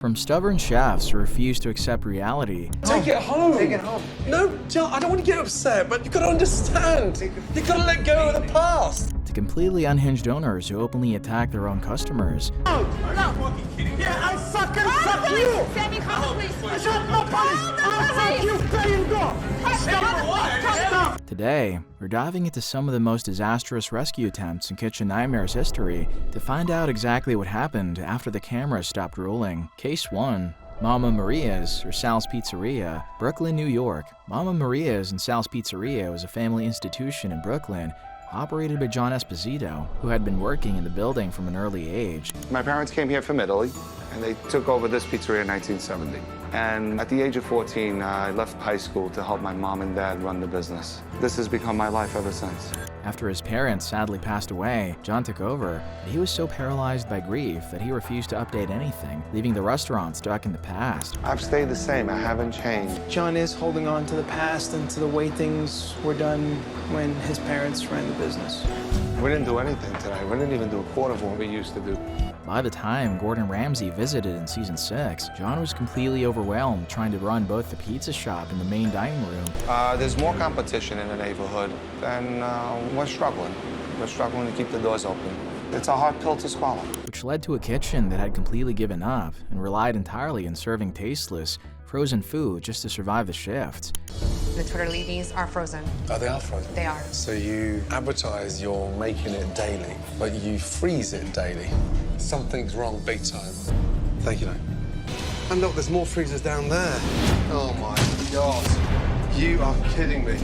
From stubborn chefs who refuse to accept reality. Take it home. Take it home. No, John, I don't want to get upset, but you gotta understand. You gotta let go of the past. To completely unhinged owners who openly attack their own customers. No. Fucking kidding me. Yeah, I fucking fuck you. Sammy, call the police. Shut up, police. I fuck you. There you go. Stop. Today, we're diving into some of the most disastrous rescue attempts in Kitchen Nightmares history to find out exactly what happened after the cameras stopped rolling. Case 1. Mama Maria's, or Sal's Pizzeria, Brooklyn, New York. Mama Maria's and Sal's Pizzeria was a family institution in Brooklyn operated by John Esposito, who had been working in the building from an early age. My parents came here from Italy, and they took over this pizzeria in 1970. And at the age of 14, I left high school to help my mom and dad run the business. This has become my life ever since. After his parents sadly passed away, John took over, but he was so paralyzed by grief that he refused to update anything, leaving the restaurant stuck in the past. I've stayed the same. I haven't changed. John is holding on to the past and to the way things were done when his parents ran the business. We didn't do anything today. We didn't even do a quarter of what we used to do. By the time Gordon Ramsay visited in season 6, John was completely overwhelmed trying to run both the pizza shop and the main dining room. There's more competition in the neighborhood, and we're struggling. We're struggling to keep the doors open. It's a hard pill to swallow. Which led to a kitchen that had completely given up and relied entirely on serving tasteless, frozen food just to survive the shift. The tortellinis are frozen. Oh, they are frozen? They are. So you advertise you're making it daily, but you freeze it daily. Something's wrong big time. Thank you, Nino. And look, there's more freezers down there. Oh my God. You are kidding me.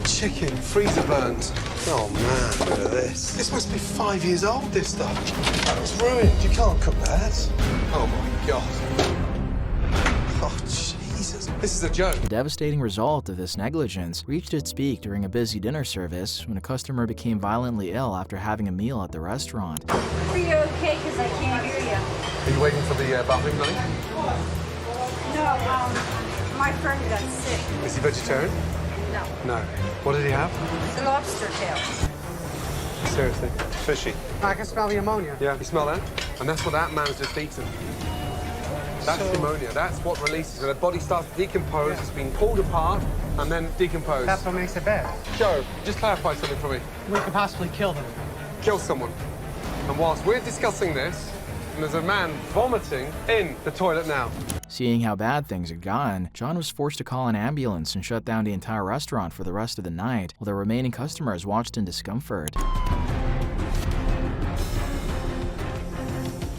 Chicken, freezer burnt. Oh man, look at this. This must be 5 years old, this stuff. That was ruined. You can't cook that. Oh my God. Oh, Jesus. This is a joke. The devastating result of this negligence reached its peak during a busy dinner service when a customer became violently ill after having a meal at the restaurant. Are you okay? Because I can't hear you. Are you waiting for the bathroom, Yanni? No, my friend got sick. Is he vegetarian? No. No. What did he have? It's a lobster tail. Seriously. Fishy. I can smell the ammonia. Yeah, you smell that? And that's what that man's just eaten. That's the ammonia. That's what releases it. The body starts to decompose. It's being pulled apart and then decomposed. That's what makes it bad. Joe, just clarify something for me. We could possibly kill them. Kill someone. And whilst we're discussing this, and there's a man vomiting in the toilet now. Seeing how bad things had gone, John was forced to call an ambulance and shut down the entire restaurant for the rest of the night, while the remaining customers watched in discomfort.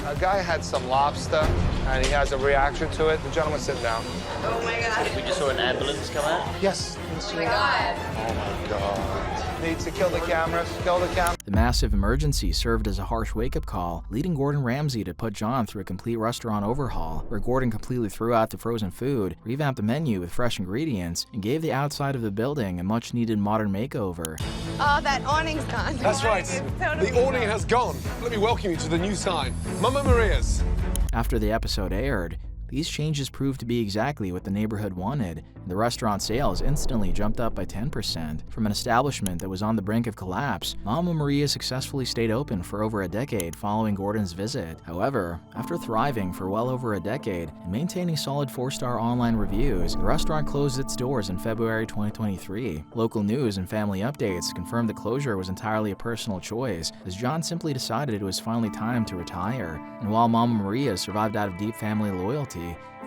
A guy had some lobster, and he has a reaction to it. The gentleman, sit down. Oh my God. We just saw an ambulance come out. Yes. Oh my God. Oh my God. Need to kill the cameras. Kill the cameras. The massive emergency served as a harsh wake-up call, leading Gordon Ramsay to put John through a complete restaurant overhaul, where Gordon completely threw out the frozen food, revamped the menu with fresh ingredients, and gave the outside of the building a much-needed modern makeover. Oh, that awning's gone. That's right. The awning has gone. Let me welcome you to the new sign. Mama Maria's. After the episode aired, these changes proved to be exactly what the neighborhood wanted, and the restaurant sales instantly jumped up by 10%. From an establishment that was on the brink of collapse, Mama Maria successfully stayed open for over a decade following Gordon's visit. However, after thriving for well over a decade and maintaining solid 4-star online reviews, the restaurant closed its doors in February 2023. Local news and family updates confirmed the closure was entirely a personal choice, as John simply decided it was finally time to retire. And while Mama Maria survived out of deep family loyalty,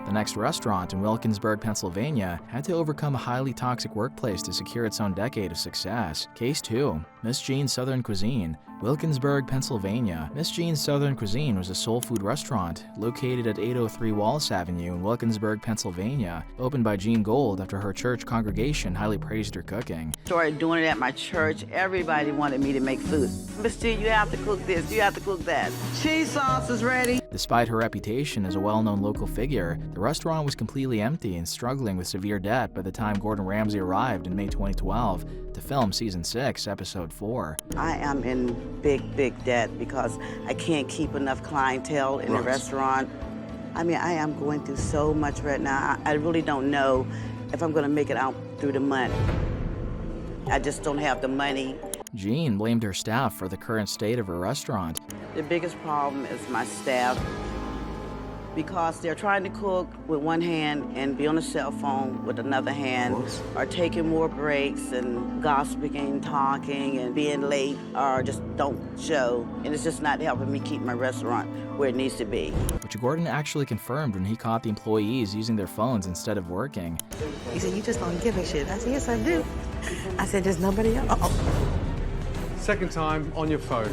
the next restaurant in Wilkinsburg, Pennsylvania, had to overcome a highly toxic workplace to secure its own decade of success. Case 2. Miss Jean's Southern Cuisine, Wilkinsburg, Pennsylvania. Miss Jean's Southern Cuisine was a soul food restaurant located at 803 Wallace Avenue in Wilkinsburg, Pennsylvania, opened by Jean Gold after her church congregation highly praised her cooking. Started doing it at my church. Everybody wanted me to make food. Miss Jean, you have to cook this, you have to cook that. Cheese sauce is ready. Despite her reputation as a well-known local figure, the restaurant was completely empty and struggling with severe debt by the time Gordon Ramsay arrived in May 2012 to film Season 6, Episode 4. I am in big debt because I can't keep enough clientele in the restaurant. I mean, I am going through so much right now. I really don't know if I'm going to make it out through the month. I just don't have the money. Jean blamed her staff for the current state of her restaurant. The biggest problem is my staff. because they're trying to cook with one hand and be on a cell phone with another hand, or taking more breaks and gossiping, talking, and being late, or just don't show. And it's just not helping me keep my restaurant where it needs to be. Which Gordon actually confirmed when he caught the employees using their phones instead of working. He said, "You just don't give a shit." I said, "Yes, I do." I said, "There's nobody else." Second time on your phone.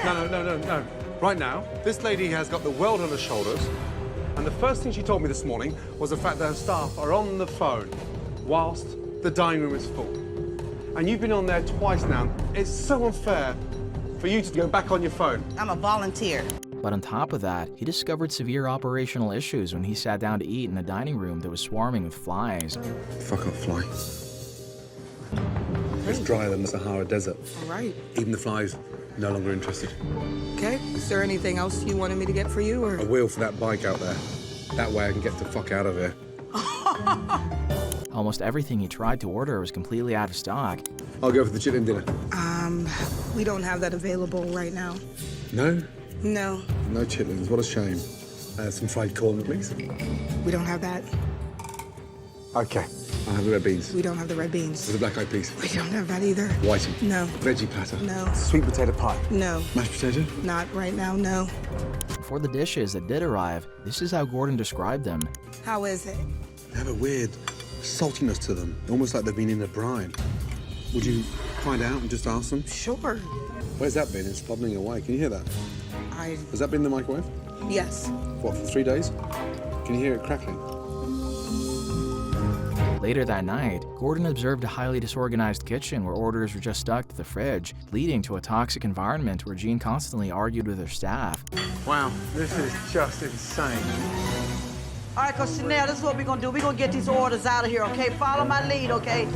No. Right now, this lady has got the world on her shoulders, and the first thing she told me this morning was the fact that her staff are on the phone whilst the dining room is full. And you've been on there twice now. It's so unfair for you to go back on your phone. I'm a volunteer. But on top of that, he discovered severe operational issues when he sat down to eat in a dining room that was swarming with flies. Fuck off, fly. It's drier than the Sahara Desert. All right. Even the flies, no longer interested. Okay. Is there anything else you wanted me to get for you, or? A wheel for that bike out there. That way I can get the fuck out of here. Almost everything he tried to order was completely out of stock. I'll go for the chicken dinner. We don't have that available right now. No? No, No chitlins, what a shame. Some fried corn, please. we don't have that. Okay. I'll have the red beans. We don't have the red beans. With the black eyed peas. We don't have that either. Whitey. No. Veggie platter. No. Sweet potato pie. No. Mashed potato. Not right now, no. For the dishes that did arrive, this is how Gordon described them. How is it? They have a weird saltiness to them, almost like they've been in a brine. Would you find out and just ask them? Sure. Where's that been? It's bubbling away. Can you hear that? Has that been in the microwave? Yes. What, for 3 days? Can you hear it crackling? Later that night, Gordon observed a highly disorganized kitchen where orders were just stuck to the fridge, leading to a toxic environment where Jean constantly argued with her staff. Wow, this is just insane. All right, cause Chanel, this is what we're gonna do. We're gonna get these orders out of here, okay? Follow my lead, okay?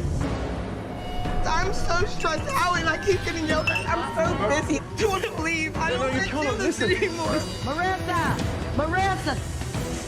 I'm so stressed out and I keep getting yelled at. I'm so busy. I want to leave. I don't want to do this anymore. Marissa!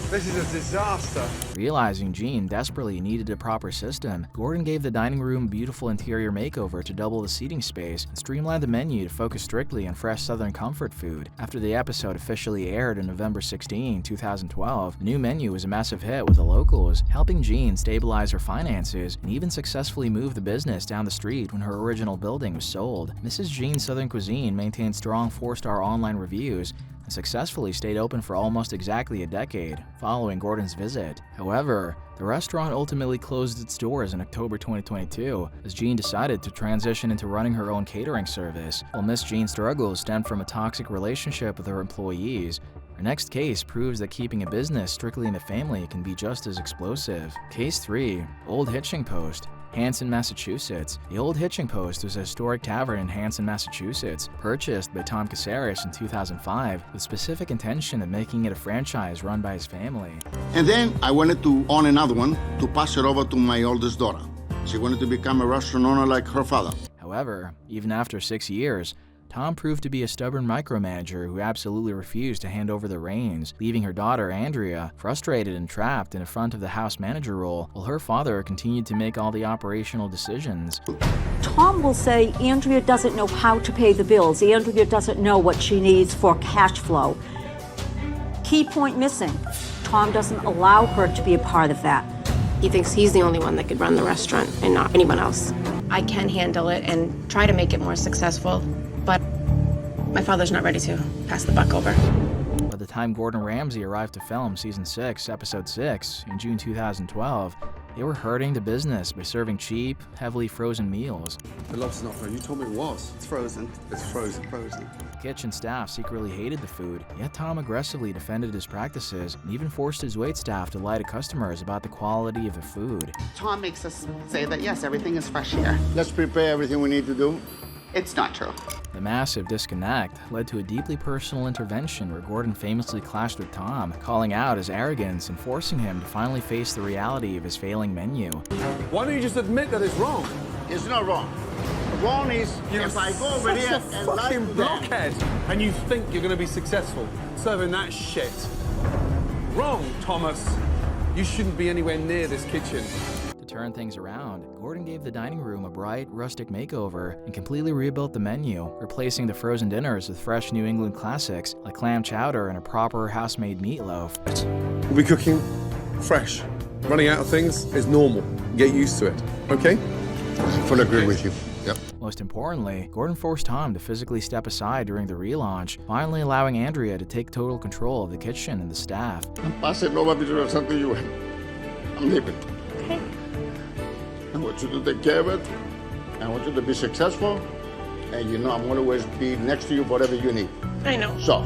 This is a disaster. Realizing Jean desperately needed a proper system, Gordon gave the dining room a beautiful interior makeover to double the seating space and streamlined the menu to focus strictly on fresh Southern comfort food. After the episode officially aired on November 16, 2012, the new menu was a massive hit with the locals, helping Jean stabilize her finances and even successfully move the business down the street when her original building was sold. Mrs. Jean's Southern Cuisine maintained strong 4-star online reviews and successfully stayed open for almost exactly a decade following Gordon's visit. However, the restaurant ultimately closed its doors in October 2022 as Jean decided to transition into running her own catering service. While Miss Jean's struggles stemmed from a toxic relationship with her employees, her next case proves that keeping a business strictly in the family can be just as explosive. Case 3. Old Hitching Post, Hanson, Massachusetts. The Old Hitching Post was a historic tavern in Hanson, Massachusetts, purchased by Tom Caceres in 2005 with specific intention of making it a franchise run by his family. And then I wanted to own another one to pass it over to my oldest daughter. She wanted to become a restaurant owner like her father. However, even after 6 years, Tom proved to be a stubborn micromanager who absolutely refused to hand over the reins, leaving her daughter, Andrea, frustrated and trapped in a front of the house manager role, while her father continued to make all the operational decisions. Tom will say Andrea doesn't know how to pay the bills. Andrea doesn't know what she needs for cash flow. Key point missing. Tom doesn't allow her to be a part of that. He thinks he's the only one that could run the restaurant and not anyone else. I can handle it and try to make it more successful, but my father's not ready to pass the buck over. By the time Gordon Ramsay arrived to film Season 6, Episode 6, in June 2012, they were hurting the business by serving cheap, heavily frozen meals. The lobster's not frozen. You told me it was. It's frozen. It's frozen. The kitchen staff secretly hated the food, yet Tom aggressively defended his practices and even forced his waitstaff to lie to customers about the quality of the food. Tom makes us say that, yes, everything is fresh here. Let's prepare everything we need to do. It's not true. The massive disconnect led to a deeply personal intervention where Gordon famously clashed with Tom, calling out his arrogance and forcing him to finally face the reality of his failing menu. Why don't you just admit that it's wrong? It's not wrong. Wrong is if I go over here and fucking like blockhead, and you think you're going to be successful serving that shit. Wrong, Thomas. You shouldn't be anywhere near this kitchen. turn things around, Gordon gave the dining room a bright, rustic makeover and completely rebuilt the menu, replacing the frozen dinners with fresh New England classics like clam chowder and a proper house-made meatloaf. We'll be cooking fresh. Running out of things is normal. Get used to it, okay? I fully agree with you. Yep. Most importantly, Gordon forced Tom to physically step aside during the relaunch, finally allowing Andrea to take total control of the kitchen and the staff. I'm passing over to something you. I'm leaving. Okay. I want you to take care of it. I want you to be successful. And you know I'm going to always be next to you for whatever you need. I know. So.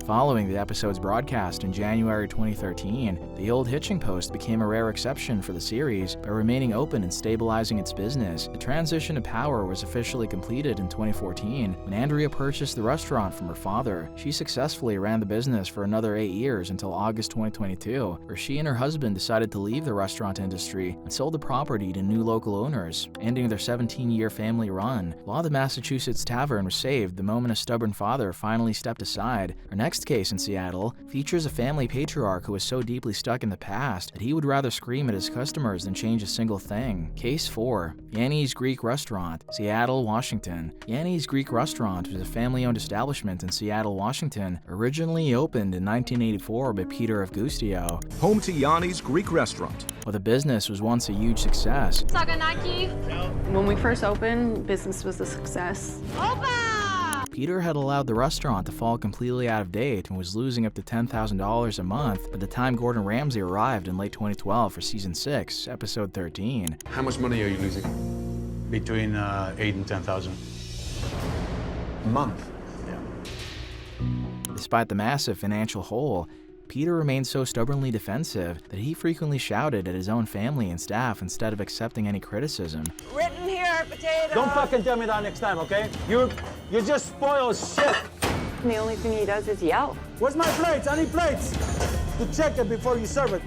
Following the episode's broadcast in January 2013, the Old Hitching Post became a rare exception for the series by remaining open and stabilizing its business. The transition to power was officially completed in 2014 when Andrea purchased the restaurant from her father. She successfully ran the business for another 8 years until August 2022, where she and her husband decided to leave the restaurant industry and sold the property to new local owners, ending their 17-year family run. While the Massachusetts tavern was saved the moment a stubborn father finally stepped aside, our next case in Seattle features a family patriarch who was so deeply stuck in the past that he would rather scream at his customers than change a single thing. Case 4. Yanni's Greek Restaurant, Seattle, Washington. Yanni's Greek Restaurant was a family-owned establishment in Seattle, Washington, originally opened in 1984 by Peter Avgustio. Home to Yanni's Greek Restaurant. While the business was once a huge success, When we first opened, business was a success. Peter had allowed the restaurant to fall completely out of date and was losing up to $10,000 a month by the time Gordon Ramsay arrived in late 2012 for Season 6, Episode 13. How much money are you losing? Between 8 and 10,000. A month? Yeah. Despite the massive financial hole, Peter remained so stubbornly defensive that he frequently shouted at his own family and staff instead of accepting any criticism. Written here, potato. Don't fucking tell me that next time, okay? You just spoil shit. And the only thing he does is yell. Where's my plates? I need plates. To check it before you serve it.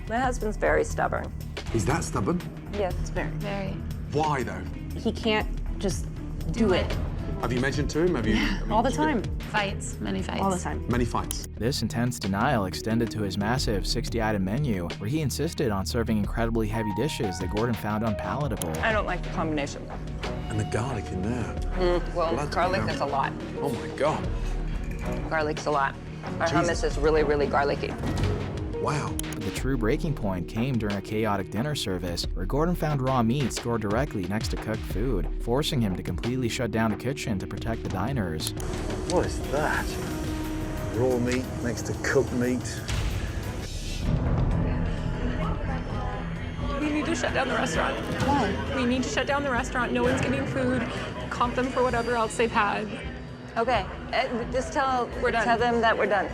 My husband's very stubborn. Is that stubborn? Yes, very. Very. Why, though? He can't just do it. Have you mentioned to him? All the time. Fights, many fights. All the time. Many fights. This intense denial extended to his massive 60-item menu, where he insisted on serving incredibly heavy dishes that Gordon found unpalatable. I don't like the combination. And the garlic in there. Well, Blood garlic down. is a lot. Oh my God. Garlic's a lot. Our Jesus. hummus is really, really garlicky. Wow. But the true breaking point came during a chaotic dinner service, where Gordon found raw meat stored directly next to cooked food, forcing him to completely shut down the kitchen to protect the diners. What is that? Raw meat next to cooked meat. We need to shut down the restaurant. Why? We need to shut down the restaurant. No one's getting food. Comp them for whatever else they've had. Okay, just tell them that we're done.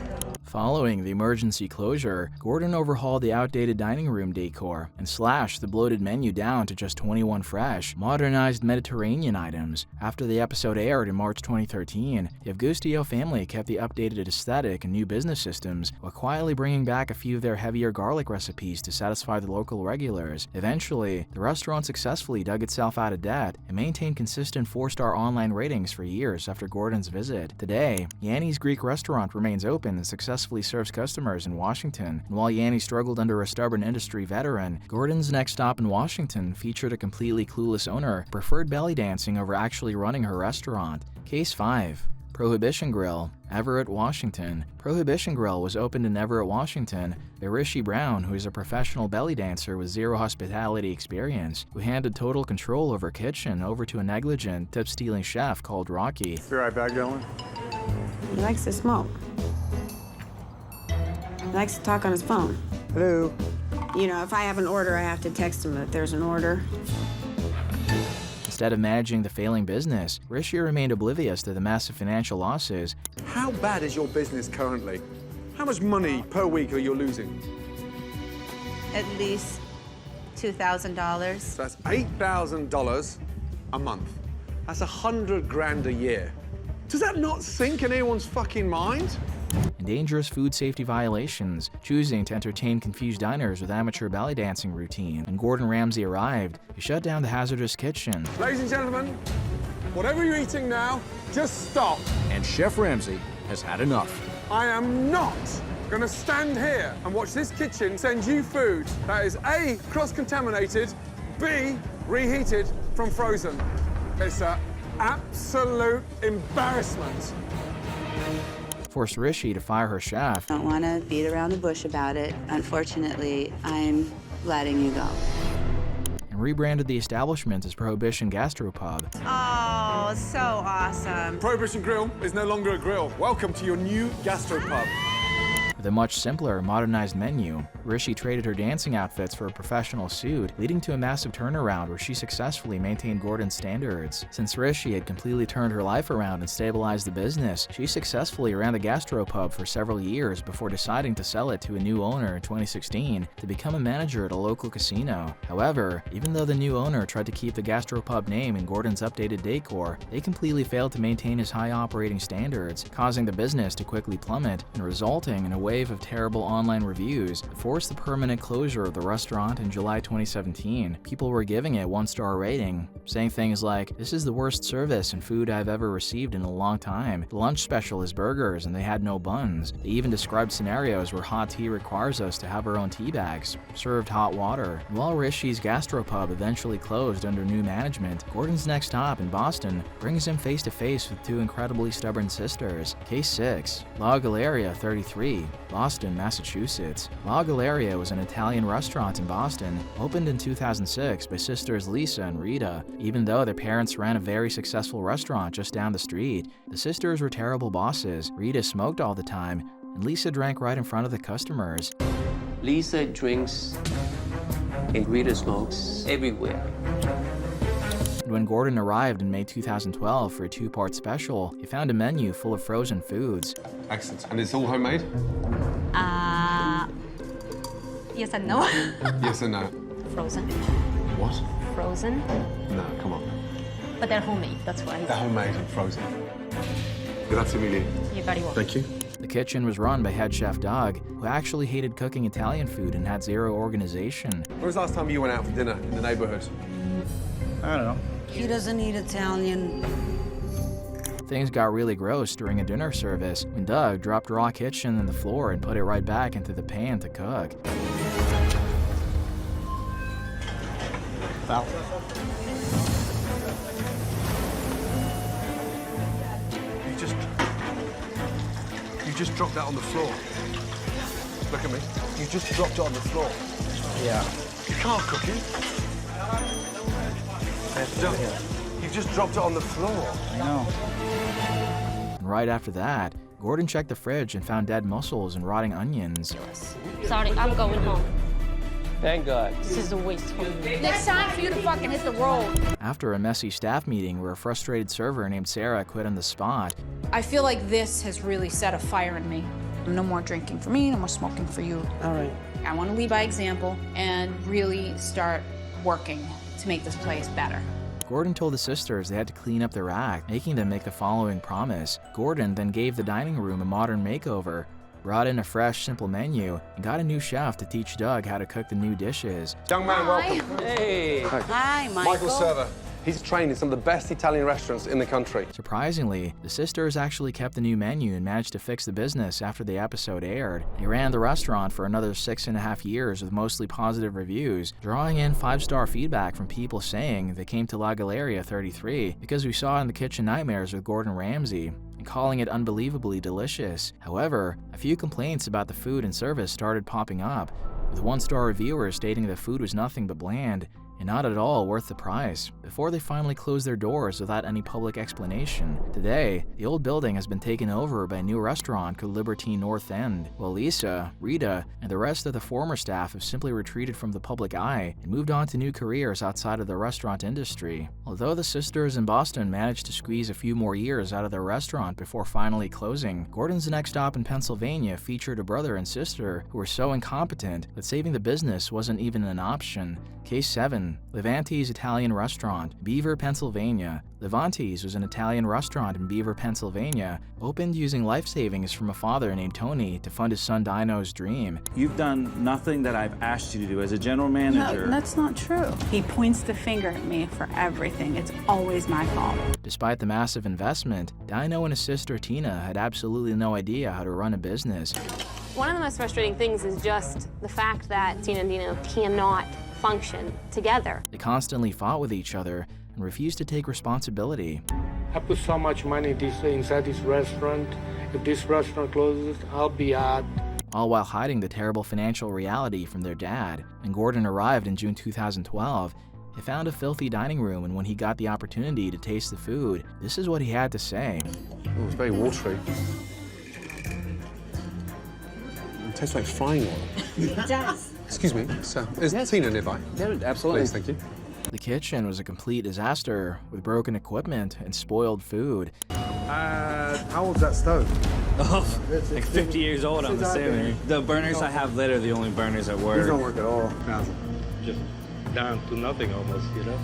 Following the emergency closure, Gordon overhauled the outdated dining room decor and slashed the bloated menu down to just 21 fresh, modernized Mediterranean items. After the episode aired in March 2013, the Avgustio family kept the updated aesthetic and new business systems while quietly bringing back a few of their heavier garlic recipes to satisfy the local regulars. Eventually, the restaurant successfully dug itself out of debt and maintained consistent 4-star online ratings for years after Gordon's visit. Today, Yanni's Greek Restaurant remains open and successfully serves customers in Washington. And while Yanni struggled under a stubborn industry veteran, Gordon's next stop in Washington featured a completely clueless owner who preferred belly dancing over actually running her restaurant. Case 5. Prohibition Grill, Everett, Washington. Prohibition Grill was opened in Everett, Washington by Rishi Brown, who is a professional belly dancer with zero hospitality experience, who handed total control over kitchen over to a negligent, tip-stealing chef called Rocky. Be right back, Dylan. He likes to smoke. He likes to talk on his phone. Hello. You know, if I have an order, I have to text him that there's an order. Instead of managing the failing business, Rishi remained oblivious to the massive financial losses. How bad is your business currently? How much money per week are you losing? At least $2,000. So that's $8,000 a month. That's $100 grand a year. Does that not sink in anyone's fucking mind? And dangerous food safety violations, choosing to entertain confused diners with amateur belly dancing routine. When Gordon Ramsay arrived, he shut down the hazardous kitchen. Ladies and gentlemen, whatever you're eating now, just stop. And Chef Ramsay has had enough. I am not gonna stand here and watch this kitchen send you food that is A, cross-contaminated, B, reheated from frozen. It's an absolute embarrassment. Forced Rishi to fire her chef. Don't want to beat around the bush about it. Unfortunately, I'm letting you go. And rebranded the establishment as Prohibition Gastropub. Oh, so awesome. Prohibition Grill is no longer a grill. Welcome to your new gastropub. With a much simpler, modernized menu, Rishi traded her dancing outfits for a professional suit, leading to a massive turnaround where she successfully maintained Gordon's standards. Since Rishi had completely turned her life around and stabilized the business, she successfully ran the gastropub for several years before deciding to sell it to a new owner in 2016 to become a manager at a local casino. However, even though the new owner tried to keep the gastropub name and Gordon's updated decor, they completely failed to maintain his high operating standards, causing the business to quickly plummet and resulting in a wave of terrible online reviews that forced the permanent closure of the restaurant in July 2017. People were giving it 1-star rating, saying things like, "This is the worst service and food I've ever received in a long time. The lunch special is burgers and they had no buns." They even described scenarios where hot tea requires us to have our own tea bags, served hot water. And while Rishi's gastropub eventually closed under new management, Gordon's next stop in Boston brings him face to face with two incredibly stubborn sisters. Case 6, La Galleria 33. Boston, Massachusetts. La Galleria was an Italian restaurant in Boston, opened in 2006 by sisters Lisa and Rita. Even though their parents ran a very successful restaurant just down the street, the sisters were terrible bosses. Rita smoked all the time, and Lisa drank right in front of the customers. Lisa drinks and Rita smokes everywhere. When Gordon arrived in May 2012 for a 2-part special, he found a menu full of frozen foods. Excellent. And it's all homemade? Yes and no. Yes and no. Frozen. What? Frozen. No, come on. But they're homemade, that's why. They're homemade and frozen. Grazie mille. You're very welcome. Thank you. The kitchen was run by head chef Doug, who actually hated cooking Italian food and had zero organization. When was the last time you went out for dinner in the neighborhood? I don't know. He doesn't eat Italian. Things got really gross during a dinner service when Doug dropped raw kitchen on the floor and put it right back into the pan to cook. Foul. You just dropped that on the floor. Look at me. You just dropped it on the floor. Yeah. You can't cook it. You've just dropped it on the floor. I know. And right after that, Gordon checked the fridge and found dead mussels and rotting onions. Sorry, I'm going home. Thank God. This is a waste for me. Next time for you to fucking hit the road. After a messy staff meeting where a frustrated server named Sarah quit on the spot, I feel like this has really set a fire in me. No more drinking for me, no more smoking for you. All right. I want to lead by example and really start working to make this place better. Gordon told the sisters they had to clean up their act, making them make the following promise. Gordon then gave the dining room a modern makeover, brought in a fresh, simple menu, and got a new chef to teach Doug how to cook the new dishes. Young man, welcome. Hey. Hi, Michael. Michael Server. He's trained in some of the best Italian restaurants in the country. Surprisingly, the sisters actually kept the new menu and managed to fix the business after the episode aired. They ran the restaurant for another 6.5 years with mostly positive reviews, drawing in 5-star feedback from people saying they came to La Galleria 33 because we saw in the kitchen nightmares with Gordon Ramsay, and calling it unbelievably delicious. However, a few complaints about the food and service started popping up, with 1-star reviewers stating the food was nothing but bland and not at all worth the price, before they finally closed their doors without any public explanation. Today, the old building has been taken over by a new restaurant called Libertine North End, while Lisa, Rita, and the rest of the former staff have simply retreated from the public eye and moved on to new careers outside of the restaurant industry. Although the sisters in Boston managed to squeeze a few more years out of their restaurant before finally closing, Gordon's next stop in Pennsylvania featured a brother and sister who were so incompetent that saving the business wasn't even an option. Case 7, Levanti's Italian Restaurant, Beaver, Pennsylvania. Levanti's was an Italian restaurant in Beaver, Pennsylvania, opened using life savings from a father named Tony to fund his son Dino's dream. You've done nothing that I've asked you to do as a general manager. No, that's not true. He points the finger at me for everything. It's always my fault. Despite the massive investment, Dino and his sister Tina had absolutely no idea how to run a business. One of the most frustrating things is just the fact that Tina and Nino cannot function together. They constantly fought with each other and refused to take responsibility. I put so much money inside this restaurant. If this restaurant closes, I'll be out. All while hiding the terrible financial reality from their dad. When Gordon arrived in June 2012, he found a filthy dining room, and when he got the opportunity to taste the food, this is what he had to say. Oh, it's very watery. It tastes like frying oil. It does. Excuse me, sir. Is Tina nearby? Yeah, absolutely. Please, thank you. The kitchen was a complete disaster, with broken equipment and spoiled food. How old's that stove? Oh, like 50 years old, I'm assuming. The burners I have lit are the only burners that work. These don't work at all. Just down to nothing almost, you know?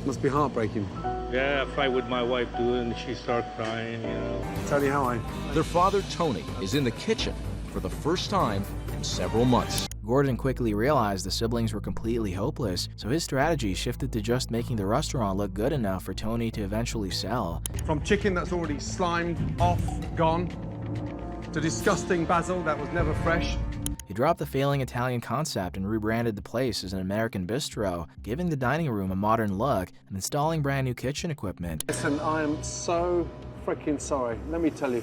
Must be heartbreaking. Yeah, I fight with my wife too, and she starts crying, you know. Tony, how are you? Their father, Tony, is in the kitchen for the first time in several months. Gordon quickly realized the siblings were completely hopeless, so his strategy shifted to just making the restaurant look good enough for Tony to eventually sell. From chicken that's already slimed, off, gone, to disgusting basil that was never fresh. He dropped the failing Italian concept and rebranded the place as an American bistro, giving the dining room a modern look and installing brand new kitchen equipment. Listen, I am so freaking sorry, let me tell you.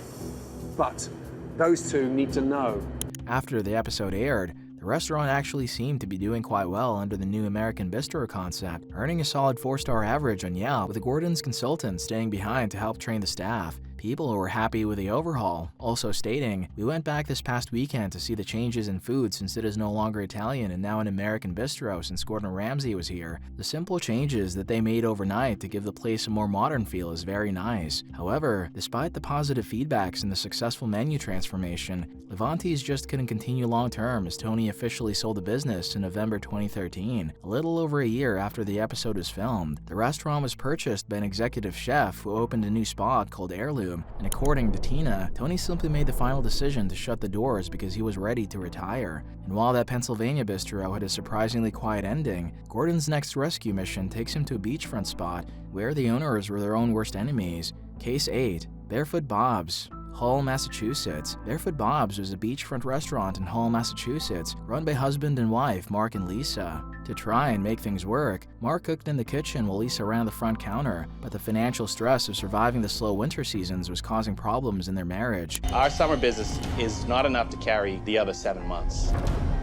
But those two need to know. After the episode aired, the restaurant actually seemed to be doing quite well under the new American Bistro concept, earning a solid 4-star average on Yelp, with Gordon's consultant staying behind to help train the staff. People were happy with the overhaul, also stating, "We went back this past weekend to see the changes in food since it is no longer Italian and now an American bistro since Gordon Ramsay was here. The simple changes that they made overnight to give the place a more modern feel is very nice." However, despite the positive feedbacks and the successful menu transformation, Levanti's just couldn't continue long-term as Tony officially sold the business in November 2013, a little over a year after the episode was filmed. The restaurant was purchased by an executive chef who opened a new spot called Heirloom, and according to Tina, Tony simply made the final decision to shut the doors because he was ready to retire. And while that Pennsylvania bistro had a surprisingly quiet ending, Gordon's next rescue mission takes him to a beachfront spot where the owners were their own worst enemies. Case 8, Barefoot Bob's, Hull, Massachusetts. Barefoot Bob's was a beachfront restaurant in Hull, Massachusetts, run by husband and wife Mark and Lisa. To try and make things work, Mark cooked in the kitchen while Lisa ran the front counter, but the financial stress of surviving the slow winter seasons was causing problems in their marriage. Our summer business is not enough to carry the other 7 months.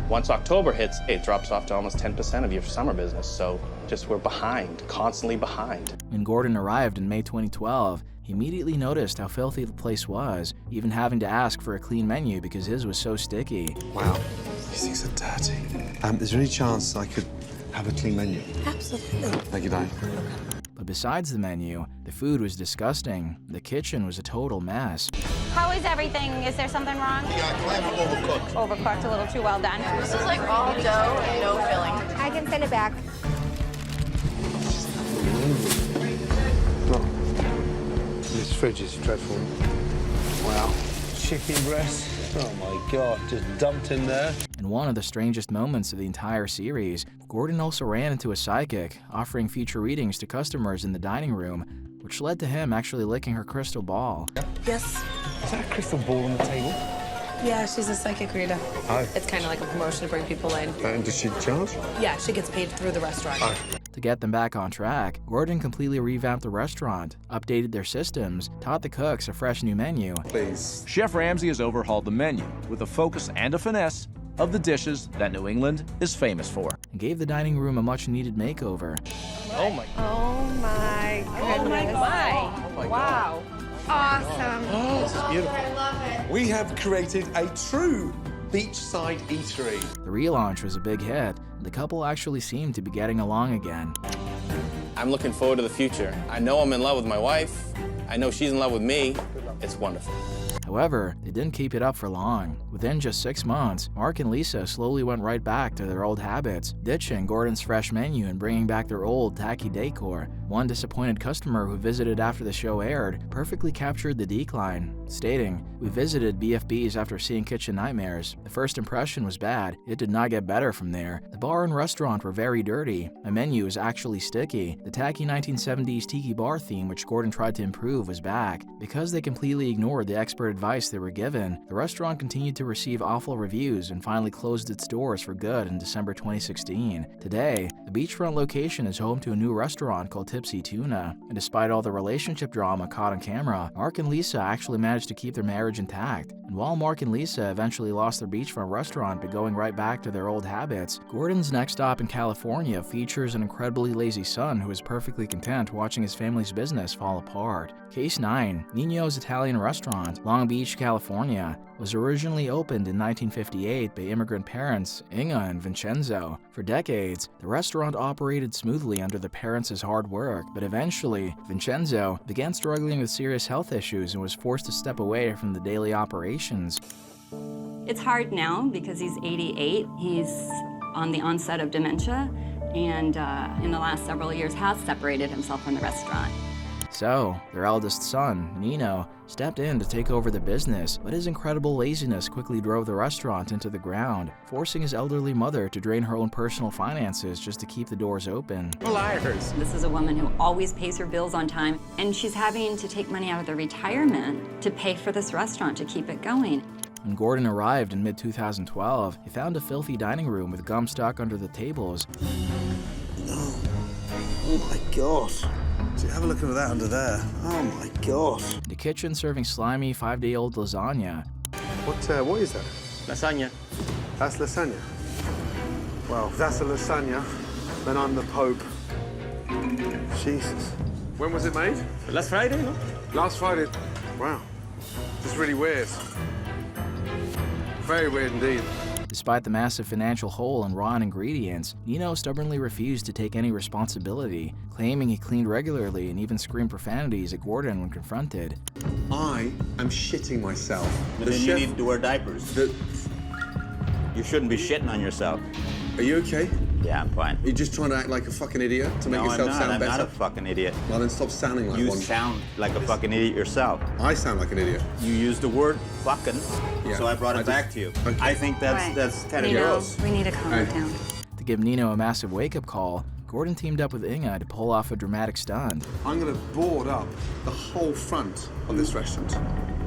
Once October hits, it drops off to almost 10% of your summer business, so we're behind, constantly behind. When Gordon arrived in May 2012, he immediately noticed how filthy the place was, even having to ask for a clean menu because his was so sticky. Wow, these things are dirty. Is there any chance I could have a clean menu? Absolutely. Thank you, Dave. But besides the menu, the food was disgusting. The kitchen was a total mess. How is everything? Is there something wrong? Overcooked. Overcooked, a little too well done. This is like all dough and no filling. I can send it back. This fridge is dreadful. Wow. Chicken breast. Oh my God, just dumped in there. In one of the strangest moments of the entire series, Gordon also ran into a psychic, offering future readings to customers in the dining room, which led to him actually licking her crystal ball. Yes. Is that a crystal ball on the table? Yeah, she's a psychic reader. Oh. It's kind of like a promotion to bring people in. And does she charge? Yeah, she gets paid through the restaurant. Oh. To get them back on track, Gordon completely revamped the restaurant, updated their systems, taught the cooks a fresh new menu. Please. Chef Ramsay has overhauled the menu with a focus and a finesse of the dishes that New England is famous for, and gave the dining room a much-needed makeover. Oh my. Oh my goodness. Oh my God. Oh my Wow. Awesome. Oh, this is beautiful. I love it. We have created a true beachside eatery. The relaunch was a big hit, and the couple actually seemed to be getting along again. I'm looking forward to the future. I know I'm in love with my wife. I know she's in love with me. It's wonderful. However, they didn't keep it up for long. Within just 6 months, Mark and Lisa slowly went right back to their old habits, ditching Gordon's fresh menu and bringing back their old, tacky decor. One disappointed customer who visited after the show aired perfectly captured the decline, stating, "We visited BFB's after seeing Kitchen Nightmares. The first impression was bad. It did not get better from there. The bar and restaurant were very dirty. My menu is actually sticky. The tacky 1970s tiki bar theme which Gordon tried to improve was back. Because they completely ignored the expert advice they were given, the restaurant continued to receive awful reviews and finally closed its doors for good in December 2016. Today, the beachfront location is home to a new restaurant called Tipsy Tuna, and despite all the relationship drama caught on camera, Mark and Lisa actually managed to keep their marriage intact. And while Mark and Lisa eventually lost their beachfront restaurant by going right back to their old habits, Gordon's next stop in California features an incredibly lazy son who is perfectly content watching his family's business fall apart. Case 9. Nino's Italian Restaurant, Long Beach, California, was originally opened in 1958 by immigrant parents Inga and Vincenzo. For decades, the restaurant operated smoothly under the parents' hard work, but eventually, Vincenzo began struggling with serious health issues and was forced to step away from the daily operations. It's hard now because he's 88. He's on the onset of dementia, and in the last several years has separated himself from the restaurant. So, their eldest son, Nino, stepped in to take over the business, but his incredible laziness quickly drove the restaurant into the ground, forcing his elderly mother to drain her own personal finances just to keep the doors open. Liars! This is a woman who always pays her bills on time, and she's having to take money out of their retirement to pay for this restaurant to keep it going. When Gordon arrived in mid-2012, he found a filthy dining room with gum stuck under the tables. Oh my gosh. So have a look at that under there. Oh my gosh. The kitchen serving slimy 5-day-old lasagna. What is that? Lasagna. That's lasagna. Well, if that's a lasagna, then I'm the Pope. Jesus. When was it made? Last Friday, no? Last Friday. Wow. It's really weird. Very weird indeed. Despite the massive financial hole in raw ingredients, Nino stubbornly refused to take any responsibility, claiming he cleaned regularly and even screamed profanities at Gordon when confronted. I am shitting myself. But then you need to wear diapers. You shouldn't be shitting on yourself. Are you okay? Yeah, I'm fine. Are you just trying to act like a fucking idiot to make yourself sound better? I'm not a fucking idiot. Well, then stop sounding like one. You sound like a fucking idiot yourself. I sound like an idiot. You used the word fucking, so I brought it back to you. Okay. I think that's kind of gross. We need to calm it down. To give Nino a massive wake-up call, Gordon teamed up with Inga to pull off a dramatic stunt. I'm going to board up the whole front of this restaurant.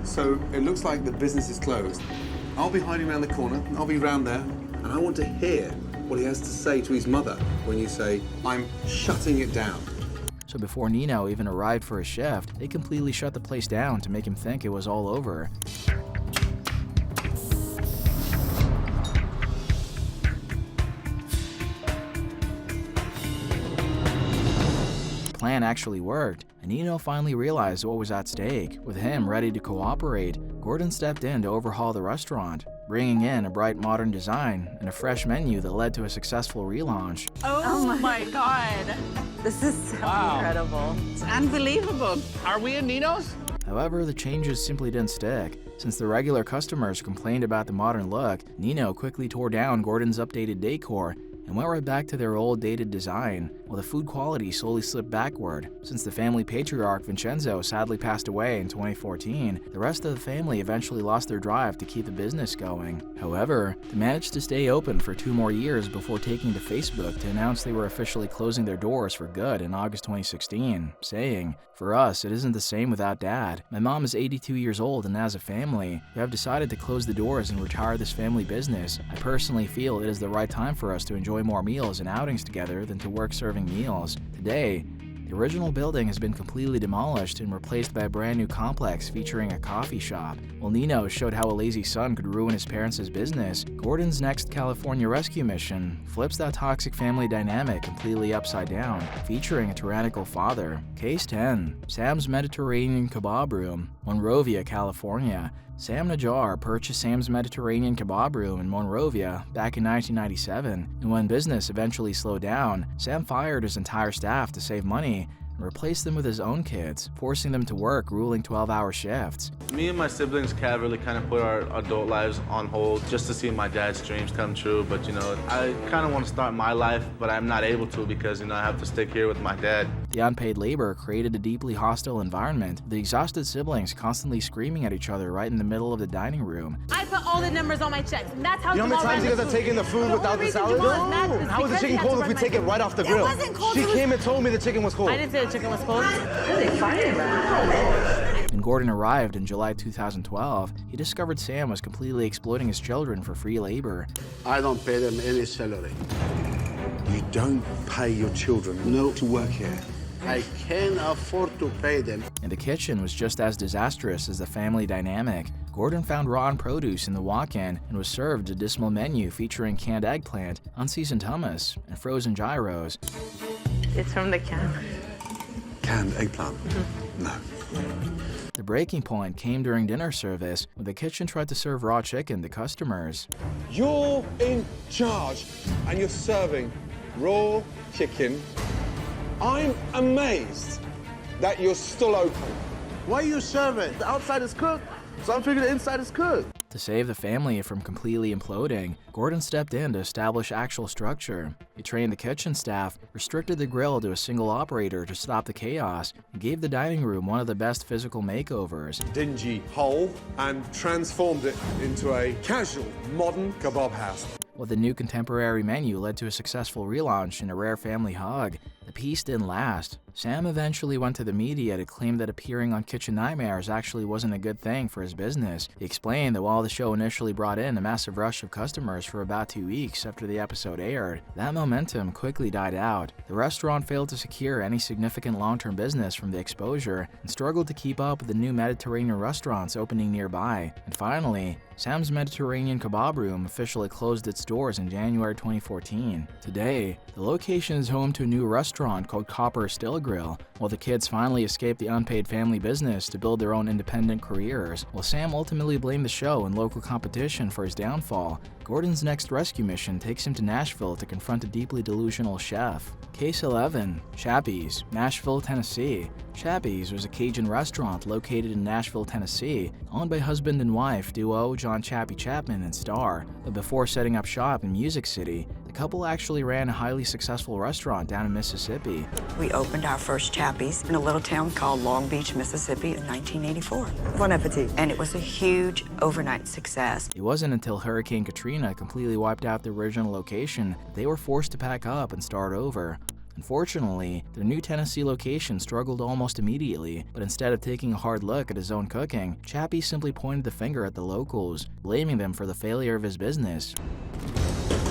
So it looks like the business is closed. I'll be hiding around the corner, I'll be round there, and I want to hear what he has to say to his mother when you say, I'm shutting it down. So before Nino even arrived for his shift, they completely shut the place down to make him think it was all over. The plan actually worked, and Nino finally realized what was at stake. With him ready to cooperate, Gordon stepped in to overhaul the restaurant, bringing in a bright modern design and a fresh menu that led to a successful relaunch. Oh my God. This is so incredible. It's unbelievable. Are we in Nino's? However, the changes simply didn't stick. Since the regular customers complained about the modern look, Nino quickly tore down Gordon's updated decor and went right back to their old dated design, while the food quality slowly slipped backward. Since the family patriarch Vincenzo sadly passed away in 2014, the rest of the family eventually lost their drive to keep the business going. However, they managed to stay open for 2 more years before taking to Facebook to announce they were officially closing their doors for good in August 2016, saying, "For us, it isn't the same without Dad. My mom is 82 years old, and as a family, we have decided to close the doors and retire this family business. I personally feel it is the right time for us to enjoy more meals and outings together than to work serving meals. Today, the original building has been completely demolished and replaced by a brand new complex featuring a coffee shop. While Nino showed how a lazy son could ruin his parents' business, Gordon's next California rescue mission flips that toxic family dynamic completely upside down, featuring a tyrannical father. Case 10. Sam's Mediterranean Kebab Room, Monrovia, California. Sam Najjar purchased Sam's Mediterranean Kebab Room in Monrovia back in 1997, and when business eventually slowed down, Sam fired his entire staff to save money and replaced them with his own kids, forcing them to work grueling 12-hour shifts. Me and my siblings really kind of put our adult lives on hold just to see my dad's dreams come true, but I kind of want to start my life, but I'm not able to because I have to stick here with my dad. The unpaid labor created a deeply hostile environment, with the exhausted siblings constantly screaming at each other right in the middle of the dining room. I put all the numbers on my checks, and that's how you know how many times you guys have taken the food without the salad? No! How is the chicken cold if we take it right off the grill? It wasn't cold. She came and told me the chicken was cold. I didn't say the chicken was cold. What are they fighting about? In Gordon arrived in July 2012, he discovered Sam was completely exploiting his children for free labor. I don't pay them any salary. You don't pay your children to work here. I can't afford to pay them. And the kitchen was just as disastrous as the family dynamic. Gordon found raw produce in the walk-in and was served a dismal menu featuring canned eggplant, unseasoned hummus, and frozen gyros. It's from the can. Canned eggplant? No. The breaking point came during dinner service, when the kitchen tried to serve raw chicken to customers. You're in charge, and you're serving raw chicken. I'm amazed that you're still open. Why are you serving? The outside is cooked, so I'm figuring the inside is cooked. To save the family from completely imploding, Gordon stepped in to establish actual structure. He trained the kitchen staff, restricted the grill to a single operator to stop the chaos, and gave the dining room one of the best physical makeovers. Dingy hole and transformed it into a casual, modern kebab house. While the new contemporary menu led to a successful relaunch and a rare family hug, the peace didn't last. Sam eventually went to the media to claim that appearing on Kitchen Nightmares actually wasn't a good thing for his business. He explained that while the show initially brought in a massive rush of customers for about 2 weeks after the episode aired, that momentum quickly died out. The restaurant failed to secure any significant long-term business from the exposure and struggled to keep up with the new Mediterranean restaurants opening nearby. And finally, Sam's Mediterranean Kebab Room officially closed its doors in January 2014. Today, the location is home to a new restaurant called Copper Still Grill, while the kids finally escaped the unpaid family business to build their own independent careers. While Sam ultimately blamed the show and local competition for his downfall, Gordon's next rescue mission takes him to Nashville to confront a deeply delusional chef. Case 11. Chappie's, Nashville, Tennessee. Chappie's was a Cajun restaurant located in Nashville, Tennessee, owned by husband and wife duo John Chappie Chapman and Star. But before setting up shop in Music City, the couple actually ran a highly successful restaurant down in Mississippi. We opened our first Chappie's in a little town called Long Beach, Mississippi in 1984. Bon appetit. And it was a huge overnight success. It wasn't until Hurricane Katrina completely wiped out the original location that they were forced to pack up and start over. Unfortunately, their new Tennessee location struggled almost immediately, but instead of taking a hard look at his own cooking, Chappie simply pointed the finger at the locals, blaming them for the failure of his business.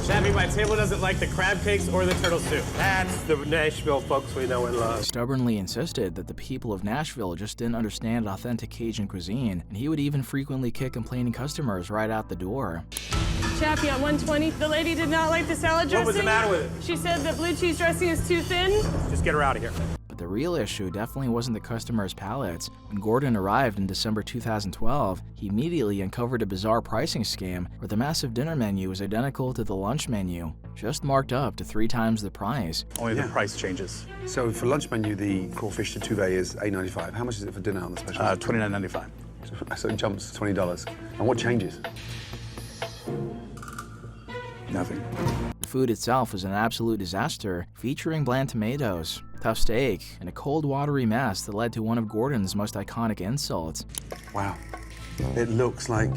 Chappie, my table doesn't like the crab cakes or the turtle soup. That's the Nashville folks we know and love. He stubbornly insisted that the people of Nashville just didn't understand authentic Cajun cuisine, and he would even frequently kick complaining customers right out the door. Chappie on 120. The lady did not like the salad dressing. What was the matter with it? She said the blue cheese dressing is too thin. Just get her out of here. But the real issue definitely wasn't the customers' palates. When Gordon arrived in December 2012, he immediately uncovered a bizarre pricing scam where the massive dinner menu was identical to the lunch menu, just marked up to 3 times the price. Only the price changes. So for lunch menu, the crawfish tuve is $8.95. How much is it for dinner on the special? $29.95. So it jumps $20. And what changes? Nothing. The food itself was an absolute disaster, featuring bland tomatoes, tough steak, and a cold, watery mess that led to one of Gordon's most iconic insults. Wow. It looks like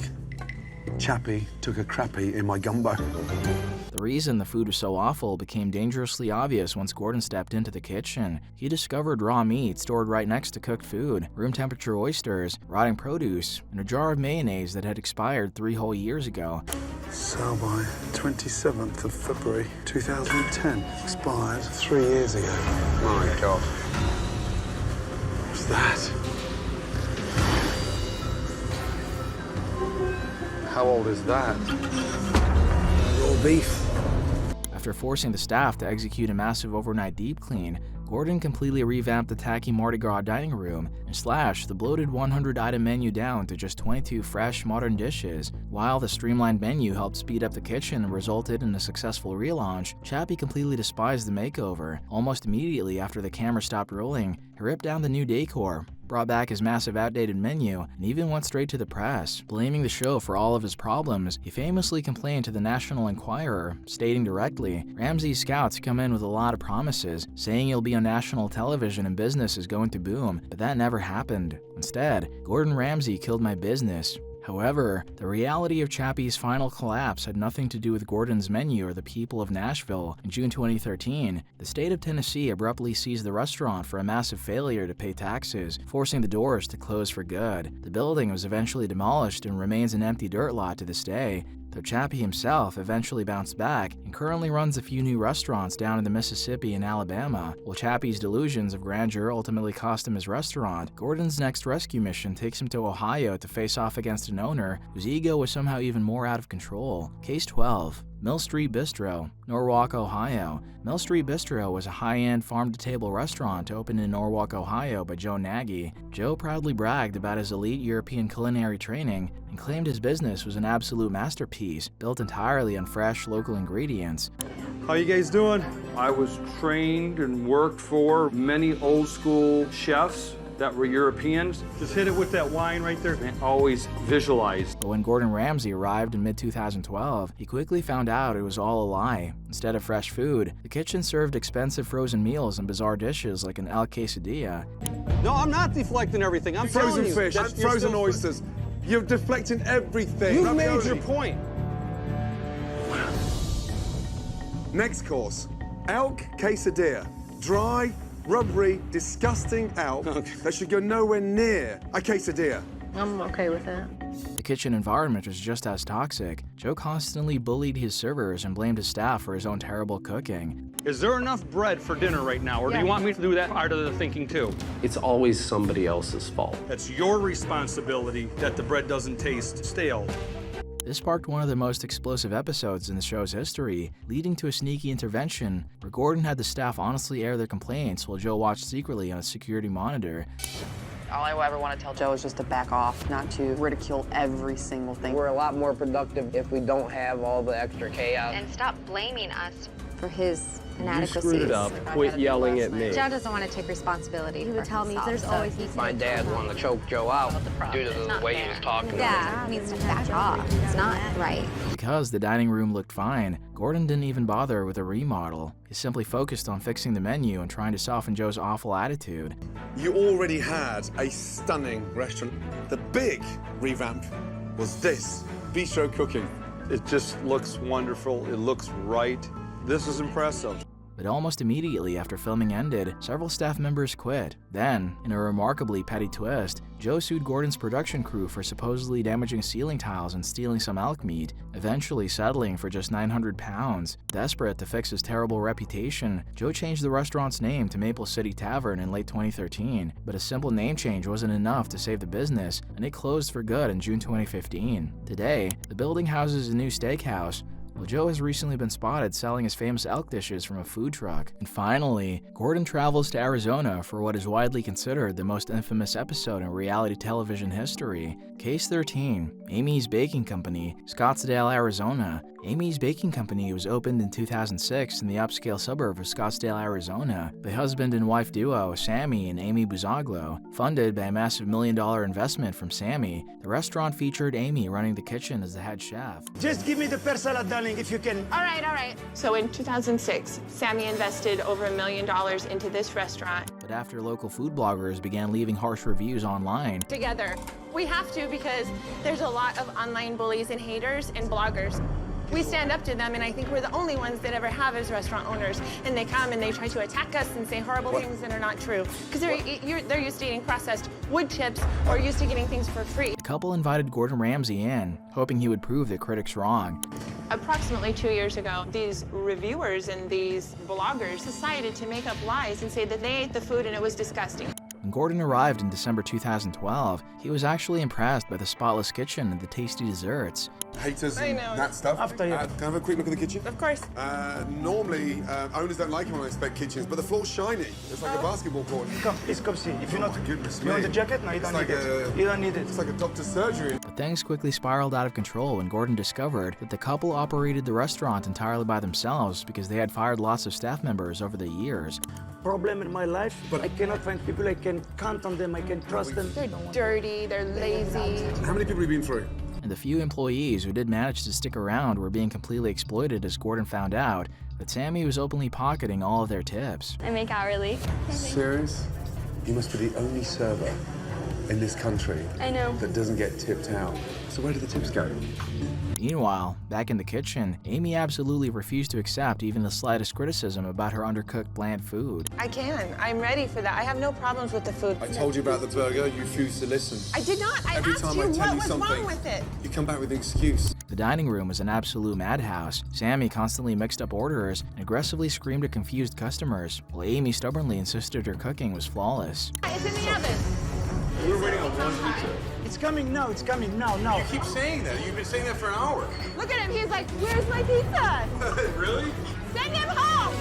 Chappie took a crappie in my gumbo. The reason the food was so awful became dangerously obvious once Gordon stepped into the kitchen. He discovered raw meat stored right next to cooked food, room temperature oysters, rotting produce, and a jar of mayonnaise that had expired 3 whole years ago. So by 27th of February 2010, expired 3 years ago. My God. What's that? How old is that? Raw beef. After forcing the staff to execute a massive overnight deep clean, Gordon completely revamped the tacky Mardi Gras dining room and slashed the bloated 100-item menu down to just 22 fresh, modern dishes. While the streamlined menu helped speed up the kitchen and resulted in a successful relaunch, Chappie completely despised the makeover. Almost immediately after the camera stopped rolling, he ripped down the new decor, brought back his massive outdated menu, and even went straight to the press. Blaming the show for all of his problems, he famously complained to the National Enquirer, stating directly, "Ramsay's scouts come in with a lot of promises, saying you'll be on national television and business is going to boom, but that never happened. Instead, Gordon Ramsay killed my business. However, the reality of Chappie's final collapse had nothing to do with Gordon's menu or the people of Nashville. In June 2013, the state of Tennessee abruptly seized the restaurant for a massive failure to pay taxes, forcing the doors to close for good. The building was eventually demolished and remains an empty dirt lot to this day, though Chappie himself eventually bounced back and currently runs a few new restaurants down in the Mississippi and Alabama. While Chappie's delusions of grandeur ultimately cost him his restaurant, Gordon's next rescue mission takes him to Ohio to face off against an owner whose ego was somehow even more out of control. Case 12. Mill Street Bistro, Norwalk, Ohio. Mill Street Bistro was a high-end farm-to-table restaurant opened in Norwalk, Ohio by Joe Nagy. Joe proudly bragged about his elite European culinary training and claimed his business was an absolute masterpiece, built entirely on fresh, local ingredients. How you guys doing? I was trained and worked for many old-school chefs that were Europeans. Just hit it with that wine right there and always visualize. But when Gordon Ramsay arrived in mid-2012, he quickly found out it was all a lie. Instead of fresh food, the kitchen served expensive frozen meals and bizarre dishes like an El Quesadilla. No, I'm not deflecting everything. I'm frozen fish, frozen oysters. You're deflecting everything. You've made your point. Next course, elk quesadilla. Dry, rubbery, disgusting elk that should go nowhere near a quesadilla. I'm okay with that. The kitchen environment was just as toxic. Joe constantly bullied his servers and blamed his staff for his own terrible cooking. Is there enough bread for dinner right now, or do you want me to do that part of the thinking too? It's always somebody else's fault. It's your responsibility that the bread doesn't taste stale. This sparked one of the most explosive episodes in the show's history, leading to a sneaky intervention where Gordon had the staff honestly air their complaints while Joe watched secretly on a security monitor. All I ever want to tell Joe is just to back off, not to ridicule every single thing. We're a lot more productive if we don't have all the extra chaos. And stop blaming us For his inadequacies. You screwed it up. Quit yelling at me. Joe doesn't want to take responsibility. He would tell me there's always needs to My dad wanted to choke Joe out due to the way he was talking to me. Yeah, he needs to back off. It's not right. Because the dining room looked fine, Gordon didn't even bother with a remodel. He simply focused on fixing the menu and trying to soften Joe's awful attitude. You already had a stunning restaurant. The big revamp was this, bistro cooking. It just looks wonderful. It looks right. This is impressive. But almost immediately after filming ended, several staff members quit. Then, in a remarkably petty twist, Joe sued Gordon's production crew for supposedly damaging ceiling tiles and stealing some elk meat, eventually settling for just 900 pounds. Desperate to fix his terrible reputation, Joe changed the restaurant's name to Maple City Tavern in late 2013. But a simple name change wasn't enough to save the business, and it closed for good in June 2015. Today, the building houses a new steakhouse, well, Joe has recently been spotted selling his famous elk dishes from a food truck. And finally, Gordon travels to Arizona for what is widely considered the most infamous episode in reality television history. Case 13, Amy's Baking Company, Scottsdale, Arizona. Amy's Baking Company was opened in 2006 in the upscale suburb of Scottsdale, Arizona by husband and wife duo Sammy and Amy Buzaglo. Funded by a massive $1 million investment from Sammy, the restaurant featured Amy running the kitchen as the head chef. Just give me the pear salad, darling, if you can. All right. So in 2006, Sammy invested over $1 million into this restaurant. But after local food bloggers began leaving harsh reviews online, Together. We have to because there's a lot of online bullies and haters and bloggers. We stand up to them, and I think we're the only ones that ever have as restaurant owners. And they come and they try to attack us and say horrible things that are not true. Because they're used to eating processed wood chips or used to getting things for free. the couple invited Gordon Ramsay in, hoping he would prove their critics wrong. Approximately 2 years ago, these reviewers and these bloggers decided to make up lies and say that they ate the food and it was disgusting. When Gordon arrived in December 2012, he was actually impressed by the spotless kitchen and the tasty desserts. Haters and that stuff. Can I have a quick look at the kitchen? Of course. Normally, owners don't like it when I inspect kitchens, but the floor's shiny. It's like a basketball court. Come see. If you Oh my goodness you want me. the jacket? No, you don't need it. You don't need it. It's like a doctor's surgery. But things quickly spiraled out of control when Gordon discovered that the couple operated the restaurant entirely by themselves because they had fired lots of staff members over the years. Problem in my life, but I cannot find people I can count on them, I can trust them. They're dirty, they're lazy. How many people have you been through? And the few employees who did manage to stick around were being completely exploited as Gordon found out that Sammy was openly pocketing all of their tips. I make hourly. Serious? You must be the only server in this country I know. that doesn't get tipped out. So where do the tips go? Meanwhile, back in the kitchen, Amy absolutely refused to accept even the slightest criticism about her undercooked bland food. I can. I'm ready for that. I have no problems with the food. I told you about the burger, you refused to listen. I did not. I Every asked time you I tell what you was something, wrong with it. you come back with an excuse. The dining room was an absolute madhouse. Sammy constantly mixed up orders and aggressively screamed at confused customers, while Amy stubbornly insisted her cooking was flawless. It's in the oven. We're waiting on one pizza. It's coming now, it's coming now. You keep saying that. You've been saying that for an hour. Look at him. He's like, where's my pizza? Really? Send him home.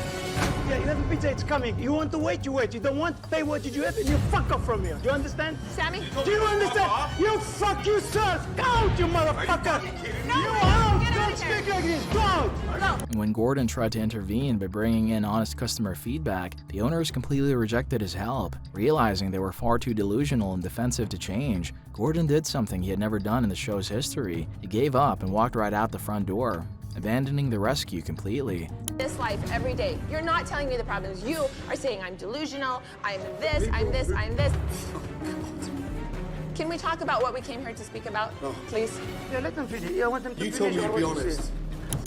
Yeah, you have a pizza, it's coming. You want to wait, you wait. You don't want to pay what did you have, and you fuck off from here. Do you understand? Sammy? Do you understand? You fuck yourself! Go out, you motherfucker! No, you get out! out Don't of here. speak like this! Go out! And when Gordon tried to intervene by bringing in honest customer feedback, the owners completely rejected his help. Realizing they were far too delusional and defensive to change, Gordon did something he had never done in the show's history. He gave up and walked right out the front door, abandoning the rescue completely. This life every day. You're not telling me the problems. You are saying I'm delusional, I'm this, I'm this, I'm this. Can we talk about what we came here to speak about, please? Yeah, let them finish. Yeah, I want them to You finish. told me to what be you honest. said.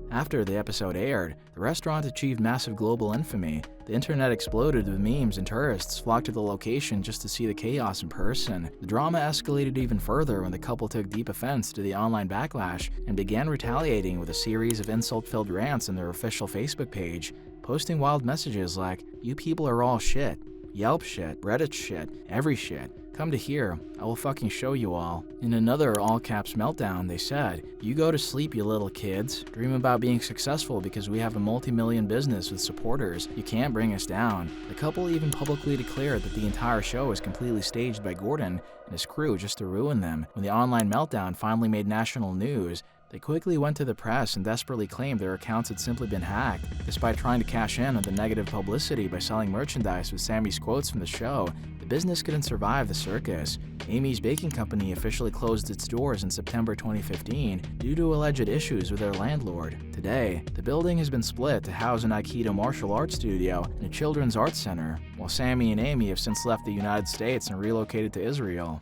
After the episode aired, the restaurant achieved massive global infamy. The internet exploded with memes and tourists flocked to the location just to see the chaos in person. The drama escalated even further when the couple took deep offense to the online backlash and began retaliating with a series of insult-filled rants on their official Facebook page, posting wild messages like, "You people are all shit. Yelp shit, Reddit shit, every shit. Come to here, I will fucking show you all." In another all-caps meltdown, they said, "You go to sleep, you little kids. Dream about being successful because we have a multi-million business with supporters. You can't bring us down." The couple even publicly declared that the entire show was completely staged by Gordon and his crew just to ruin them. When the online meltdown finally made national news, they quickly went to the press and desperately claimed their accounts had simply been hacked. Despite trying to cash in on the negative publicity by selling merchandise with Sammy's quotes from the show, the business couldn't survive the circus. Amy's baking company officially closed its doors in September 2015 due to alleged issues with their landlord. Today, the building has been split to house an Aikido martial arts studio and a children's arts center, while Sammy and Amy have since left the United States and relocated to Israel.